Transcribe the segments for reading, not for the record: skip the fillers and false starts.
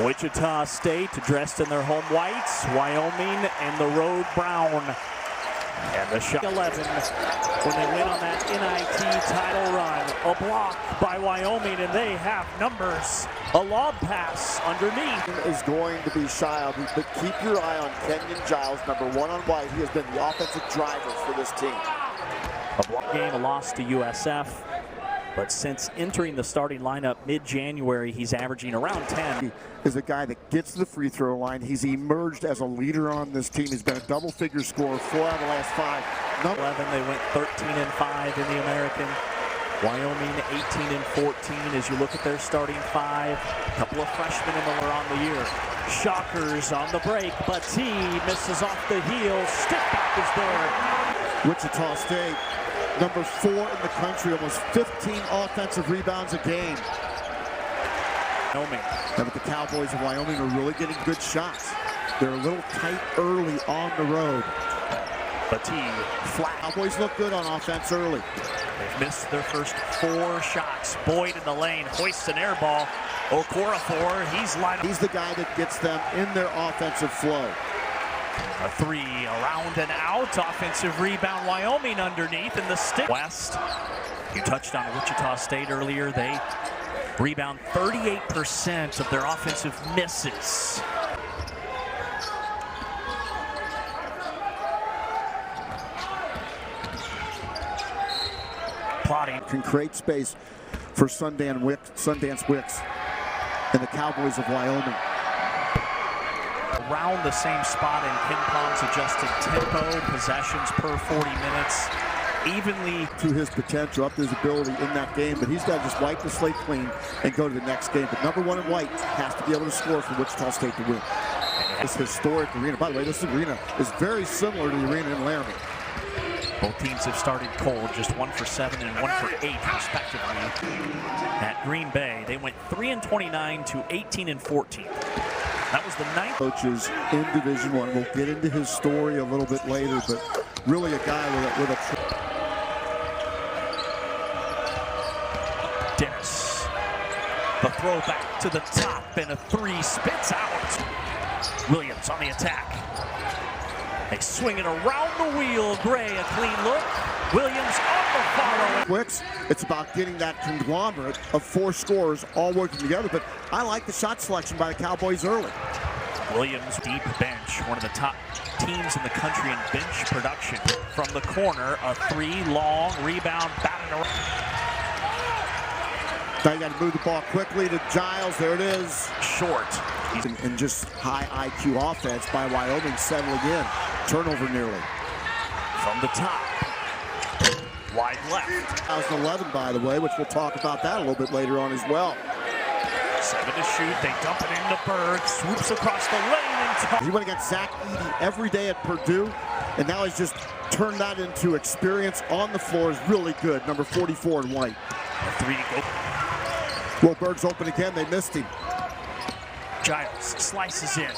Wichita State dressed in their home whites, Wyoming in the road brown. And the shot 11 when they went on that NIT title run. A block by Wyoming, and they have numbers. A lob pass underneath. Is going to be shy of, but keep your eye on Kenyon Giles, number 1 on white. He has been the offensive driver for this team. A block game, a loss to USF. But since entering the starting lineup mid-January, he's averaging around 10. He is a guy that gets to the free throw line. He's emerged as a leader on this team. He's been a double-figure scorer 4 out of the last 5. 11, they went 13-5 in the American. Wyoming 18-14 as you look at their starting 5. A couple of freshmen in the on the year. Shockers on the break, but T misses off the heel. Step back is there. Wichita State, number 4 in the country, almost 15 offensive rebounds a game. Wyoming. But the Cowboys of Wyoming are really getting good shots. They're a little tight early on the road. But T flat. Cowboys look good on offense early. They've missed their first 4 shots. Boyd in the lane, hoists an air ball. Okorafor, he's lined up. He's the guy that gets them in their offensive flow. A 3 around and out. Offensive rebound, Wyoming underneath in the stick. West, you touched on Wichita State earlier. They rebound 38% of their offensive misses. Plotting. Can create space for Sundance Wicks and the Cowboys of Wyoming. Around the same spot in KenPom's adjusted tempo, possessions per 40 minutes, evenly to his potential, up to his ability in that game, but he's got to just wipe the slate clean and go to the next game. But number 1 in white has to be able to score for Wichita State to win. This historic arena, by the way, this arena is very similar to the arena in Laramie. Both teams have started cold, just 1 for 7 and 1 for 8 respectively. At Green Bay, they went 3-29 to 18-14. That was the 9th. Coaches in Division I. We'll get into his story a little bit later, but really a guy with a Dennis. The throwback to the top and a 3 spits out. Williams on the attack. They swing it around the wheel. Gray, a clean look. Williams on the follow. Wicks, it's about getting that conglomerate of 4 scorers all working together, but I like the shot selection by the Cowboys early. Williams, deep bench, one of the top teams in the country in bench production. From the corner, a 3 long rebound, batted around. Now you got to move the ball quickly to Giles. There it is. Short. And just high IQ offense by Wyoming settling in. Turnover nearly. From the top. Wide left. 2011, by the way, which we'll talk about that a little bit later on as well. 7 to shoot. They dump it into Berg. Swoops across the lane. He went against Zach Edey every day at Purdue, and now he's just turned that into experience on the floor. Is really good. Number 44 in white. A 3 to go. Well, Berg's open again. They missed him. Giles slices in,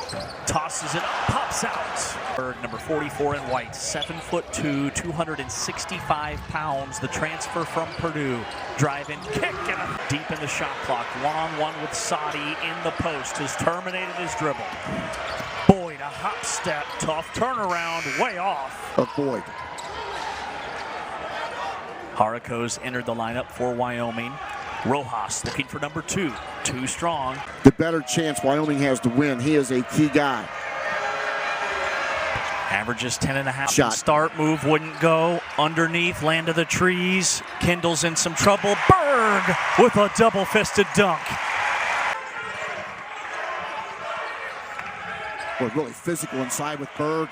tosses it up, pops out. Berg, number 44 in white, 7'2", 265 pounds. The transfer from Purdue. Driving, kick, and deep in the shot clock. Long one with Sadi in the post. Has terminated his dribble. Boyd, a hop step, tough turnaround, way off. Of Boyd. Haricos entered the lineup for Wyoming. Rojas looking for number 2. Too strong. The better chance Wyoming has to win. He is a key guy. Averages 10.5. Shot. Start move wouldn't go. Underneath, land of the trees. Kendall's in some trouble. Berg with a double-fisted dunk. Boy, really physical inside with Berg.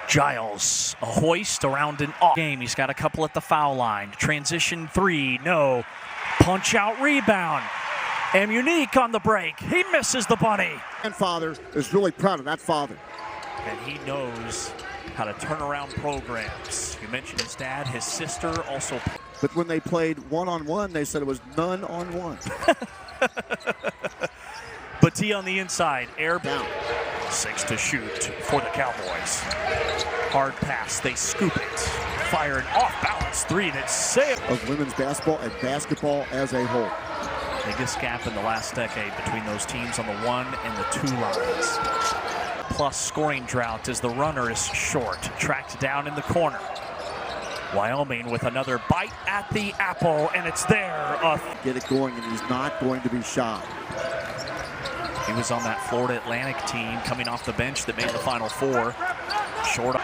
Giles, a hoist around an off game. He's got a couple at the foul line. Transition 3, no. Punch out rebound. And Unique on the break. He misses the bunny. Grandfather is really proud of that father. And he knows how to turn around programs. You mentioned his dad, his sister also. But when they played one-on-one, they said it was none-on-one. But T on the inside, air down. 6 to shoot for the Cowboys. Hard pass, they scoop it. Fire an off-balance 3 that's sailed. Of women's basketball and basketball as a whole. Biggest gap in the last decade between those teams on the 1 and the 2 lines. Plus scoring drought as the runner is short, tracked down in the corner. Wyoming with another bite at the apple, and it's there. Get it going, and he's not going to be shy. He was on that Florida Atlantic team coming off the bench that made the Final Four. Short.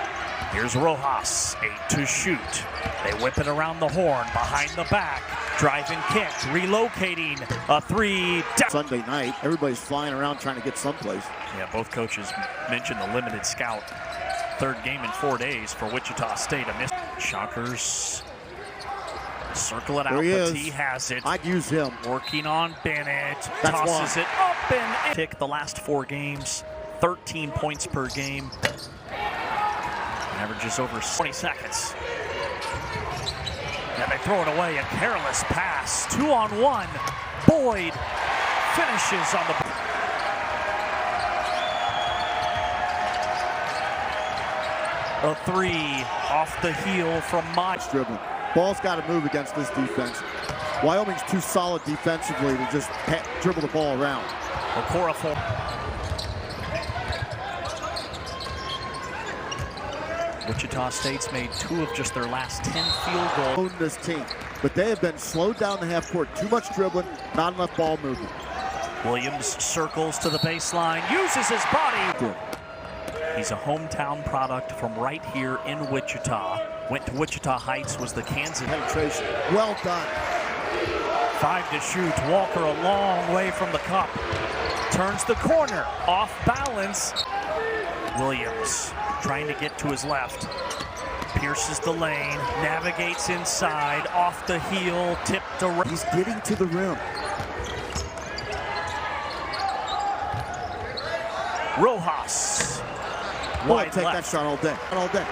Here's Rojas, 8 to shoot. They whip it around the horn, behind the back. Driving kick, relocating, a 3. Sunday night, everybody's flying around trying to get someplace. Yeah, both coaches mentioned the limited scout. 3rd game in 4 days for Wichita State. A miss. Shockers circle it out, but he has it. I'd use him. Working on Bennett. Tosses it up and in. The last 4 games, 13 points per game. Averages over 20 seconds. And they throw it away. A careless pass. 2-on-1. Boyd finishes on the. A 3 off the heel from Mott. Dribbling. Ball's got to move against this defense. Wyoming's too solid defensively to just dribble the ball around. Okorafor. Wichita State's made 2 of just their last 10 field goals. Own this team, but they have been slowed down the half court. Too much dribbling, not enough ball movement. Williams circles to the baseline, uses his body. Good. He's a hometown product from right here in Wichita. Went to Wichita Heights, was the Kansas. Penetration, well done. 5 to shoot. Walker a long way from the cup. Turns the corner, off balance. Williams trying to get to his left. Pierces the lane, navigates inside, off the heel, tipped around. He's getting to the rim. Rojas. Boy, take that shot all day. All day.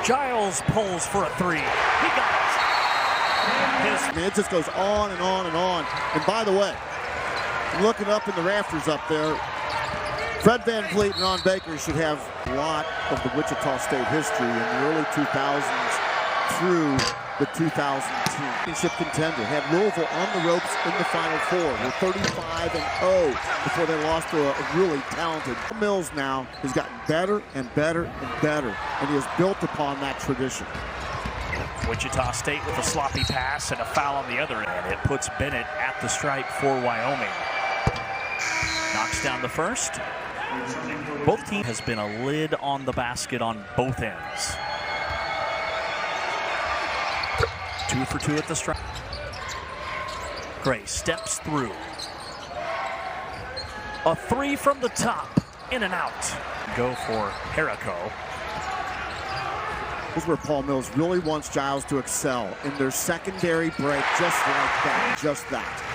Giles pulls for a 3. He got it. I mean, it just goes on and on and on. And by the way, looking up in the rafters up there, Fred Van Vliet and Ron Baker should have a lot of the Wichita State history in the early 2000s through the 2000 championship contender. Had Louisville on the ropes in the Final Four. We're 35-0 before they lost to a really talented. Mills now has gotten better and better and better, and he has built upon that tradition. Wichita State with a sloppy pass and a foul on the other end. It puts Bennett at the stripe for Wyoming. Knocks down the first. Both teams has been a lid on the basket on both ends. 2 for 2 at the strike. Gray steps through. A 3 from the top, in and out. Go for Jericho. This is where Paul Mills really wants Giles to excel in their secondary break, just like that, just that.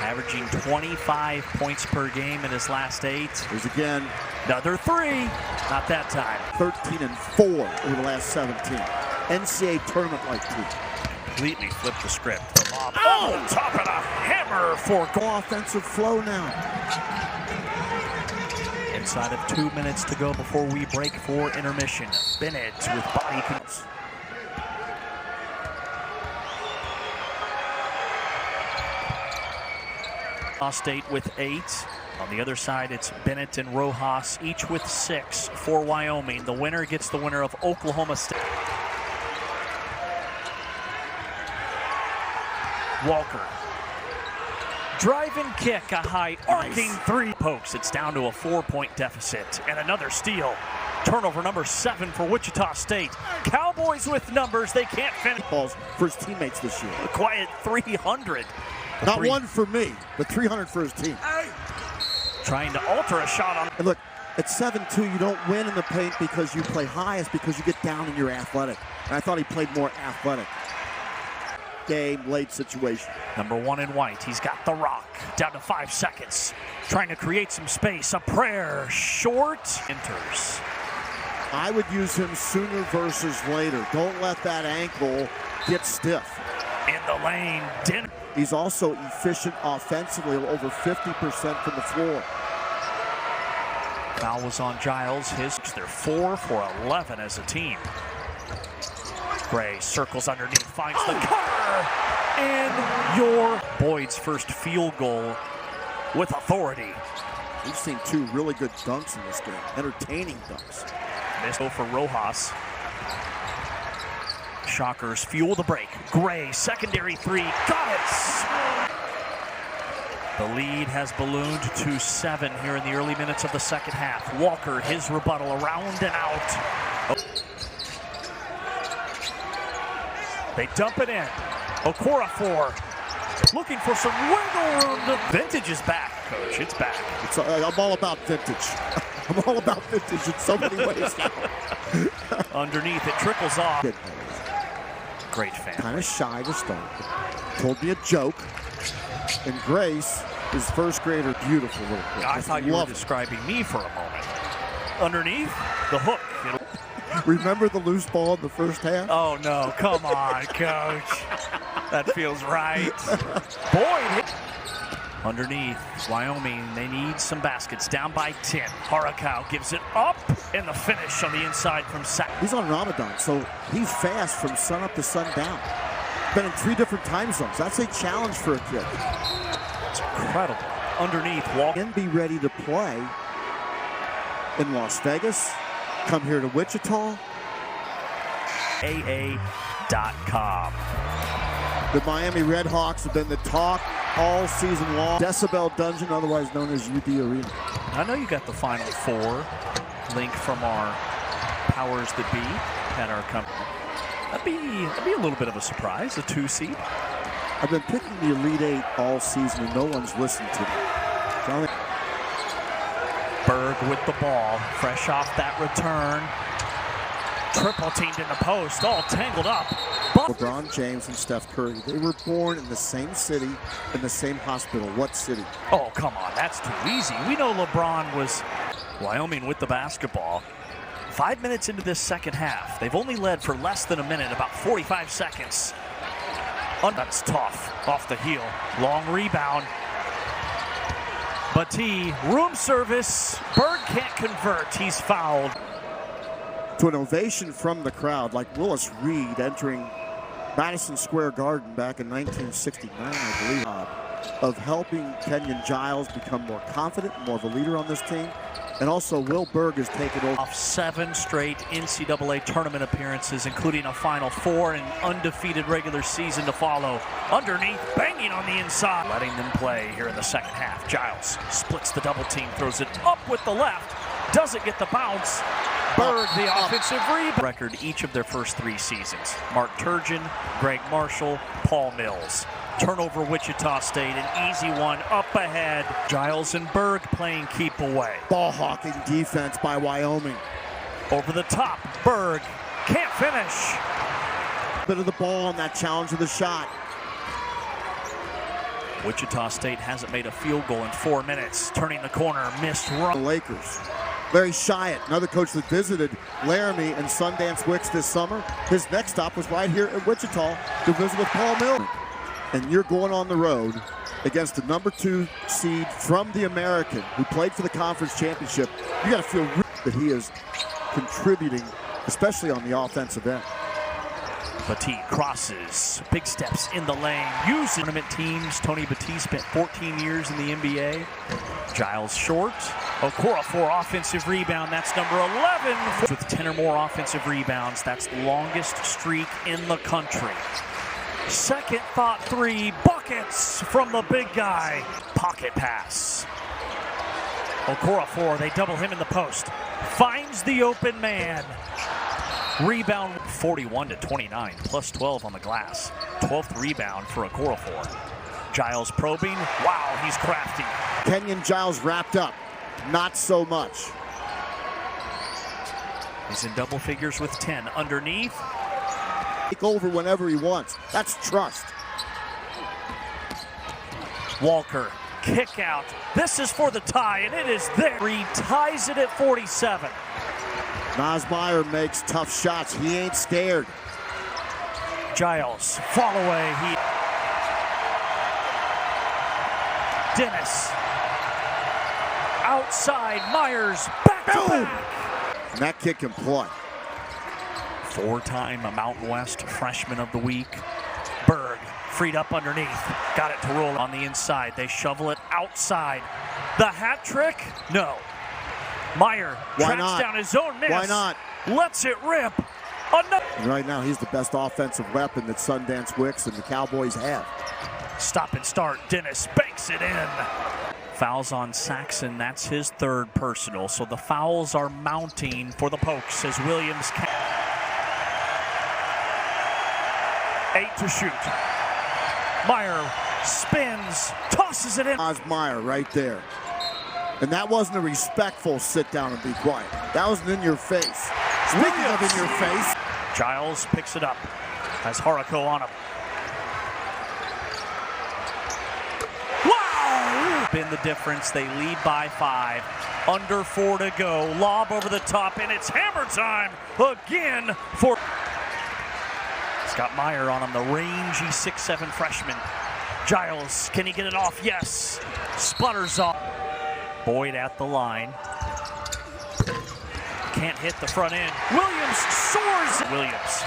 Averaging 25 points per game in his last 8. Here's again. Another 3, not that time. 13-4 over the last 17. NCAA tournament-like team. Completely flipped the script. The lob. Oh, top of a hammer for offensive flow now. Inside of 2 minutes to go before we break for intermission. Bennett with body control. State with 8. On the other side, it's Bennett and Rojas, each with 6 for Wyoming. The winner gets the winner of Oklahoma State. Walker. Driving kick, a high arcing 3. Pokes, it's down to a 4-point deficit. And another steal. Turnover number 7 for Wichita State. Cowboys with numbers, they can't finish. Balls for his teammates this year. A quiet 300. Not 1 for me, but 300 for his team. Trying to alter a shot on. And look, at 7-2, you don't win in the paint because you play high. It's because you get down and you're athletic. And I thought he played more athletic. Game, late situation. Number 1 in white, he's got the rock. Down to 5 seconds. Trying to create some space. A prayer, short, enters. I would use him sooner versus later. Don't let that ankle get stiff. In the lane, Dinner. He's also efficient offensively, over 50% from the floor. Foul was on Giles. They're 4 for 11 as a team. Gray circles underneath, finds the cutter, and your Boyd's first field goal with authority. We've seen two really good dunks in this game, entertaining dunks. Missed for Rojas. Shockers fuel the break. Gray, secondary three, got it! The lead has ballooned to 7 here in the early minutes of the second half. Walker, his rebuttal, around and out. They dump it in. Okorafor looking for some wiggle room. Vintage is back, Coach. It's back. I'm all about vintage. I'm all about vintage in so many ways now. Underneath, it trickles off. Great fan. Kind of shy to start. Told me a joke. And Grace, his first grader, beautiful little kid. I thought you were describing me for a moment. Underneath, the hook. Remember the loose ball in the first half? Oh, no. Come on, Coach. That feels right. Boyd. Underneath, Wyoming, they need some baskets. Down by 10. Harakau gives it up, and the finish on the inside from Sack. He's on Ramadan, so he's fast from sun up to sundown. Been in 3 different time zones. That's a challenge for a kid. It's incredible. Underneath, Walk. And be ready to play in Las Vegas. Come here to Wichita. AA.com. The Miami Redhawks have been the talk all season long. Decibel Dungeon, otherwise known as UD Arena. I know you got the Final Four link from our powers that be at our company. That'd be a little bit of a surprise, a 2 seed. I've been picking the Elite 8 all season, and no one's listened to me. Berg with the ball, fresh off that return. Triple teamed in the post, all tangled up. LeBron James and Steph Curry, they were born in the same city, in the same hospital. What city? Oh, come on, that's too easy. We know LeBron was Wyoming with the basketball. 5 minutes into this second half. They've only led for less than a minute, about 45 seconds. That's tough, off the heel. Long rebound. Batty, room service. Berg can't convert, he's fouled. To an ovation from the crowd, like Willis Reed entering Madison Square Garden back in 1969, I believe, of helping Kenyon Giles become more confident, more of a leader on this team. And also, Will Berg has taken over. Off 7 straight NCAA tournament appearances, including a Final Four and an undefeated regular season to follow. Underneath, banging on the inside. Letting them play here in the second half. Giles splits the double team, throws it up with the left. Doesn't get the bounce. Berg, the offensive rebound. Record each of their first 3 seasons. Mark Turgeon, Greg Marshall, Paul Mills. Turnover Wichita State, an easy one up ahead. Giles and Berg playing keep away. Ball hawking defense by Wyoming. Over the top, Berg can't finish. Bit of the ball on that challenge of the shot. Wichita State hasn't made a field goal in 4 minutes. Turning the corner, missed run. The Lakers. Larry Shyatt, another coach that visited Laramie and Sundance Wicks this summer. His next stop was right here in Wichita to visit with Paul Mills. And you're going on the road against the number 2 seed from the American who played for the conference championship. You got to feel that he is contributing, especially on the offensive end. Batty crosses, big steps in the lane. Using tournament teams, Tony Batty spent 14 years in the NBA. Giles short. Okorafor offensive rebound. That's number 11. With 10 or more offensive rebounds, that's the longest streak in the country. Second thought 3 buckets from the big guy. Pocket pass. Okorafor, they double him in the post. Finds the open man. Rebound 41-29, plus 12 on the glass. 12th rebound for Okorafor. Giles probing. Wow, he's crafty. Kenyon Giles wrapped up. Not so much. He's in double figures with 10. Underneath. Take over whenever he wants. That's trust. Walker, kick out. This is for the tie, and it is there. He ties it at 47. Nosmeyer makes tough shots. He ain't scared. Giles, fall away. Dennis. Outside, Myers, back to back. And that kid can play. Four-time Mountain West Freshman of the Week. Berg freed up underneath. Got it to roll on the inside. They shovel it outside. The hat trick? No. Meyer tracks down his own miss. Why not? Lets it rip. Another. And right now, he's the best offensive weapon that Sundance Wicks and the Cowboys have. Stop and start. Dennis banks it in. Fouls on Saxon. That's his third personal. So the fouls are mounting for the Pokes as Williams. 8 to shoot. Meyer spins, tosses it in. Meyer right there. And that wasn't a respectful sit down and be quiet. That was an in your face. Speaking of in your face. Giles picks it up. Has Haruko on him. Wow! Been the difference. They lead by 5. Under 4 to go. Lob over the top, and it's hammer time again for. He's got Meyer on him, the rangy 6'7" freshman. Giles, can he get it off? Yes. Sputters off. Boyd at the line. Can't hit the front end. Williams soars. Williams.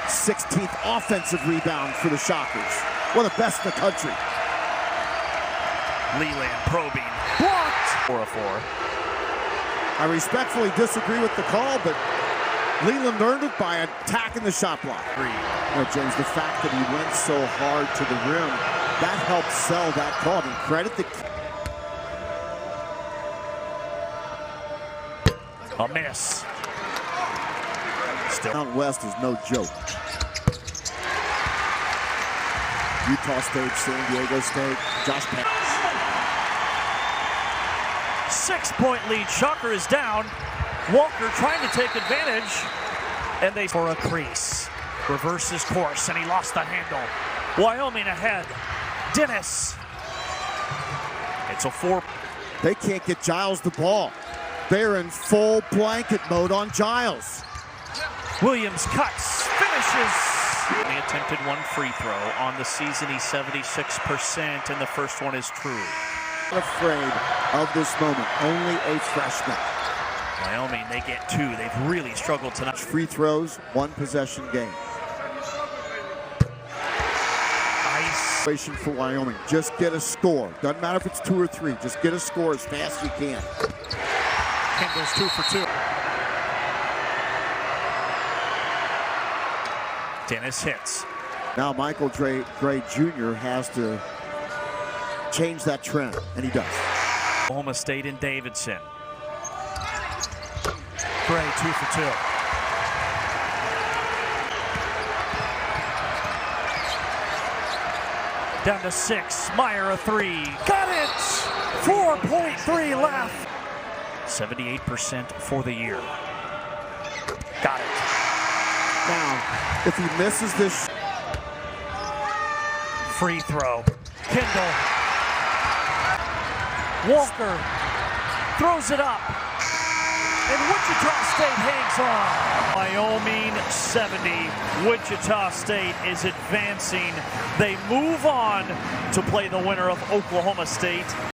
16th offensive rebound for the Shockers. One of the best in the country. Leland probing. Blocked. 4-4. I respectfully disagree with the call, but Leland earned it by attacking the shot block. You know, James, the fact that he went so hard to the rim, that helped sell that call. And credit the. A miss. Still. Mountain West is no joke. Utah State, San Diego State, Josh Penn. 6-point lead. Shocker is down. Walker trying to take advantage. And they for a crease. Reverses course, and he lost the handle. Wyoming ahead. Dennis. It's a 4. They can't get Giles the ball. They're in full blanket mode on Giles. Williams cuts, finishes. He attempted one free throw on the season. He's 76%, and the first one is true. Not afraid of this moment. Only a freshman. Wyoming, they get 2. They've really struggled tonight. Free throws, 1 possession game. Nice. For Wyoming, just get a score. Doesn't matter if it's 2 or 3. Just get a score as fast as you can. Kendall's 2 for 2. Dennis hits. Now Michael Gray Jr. has to change that trend, and he does. Oklahoma State and Davidson. Gray 2 for 2. Down to 6. Meyer a 3. Got it! 4.3 left. 78% for the year. Got it. Now, if he misses this free throw, Kendall. Walker throws it up. And Wichita State hangs on. Wyoming 70. Wichita State is advancing. They move on to play the winner of Oklahoma State.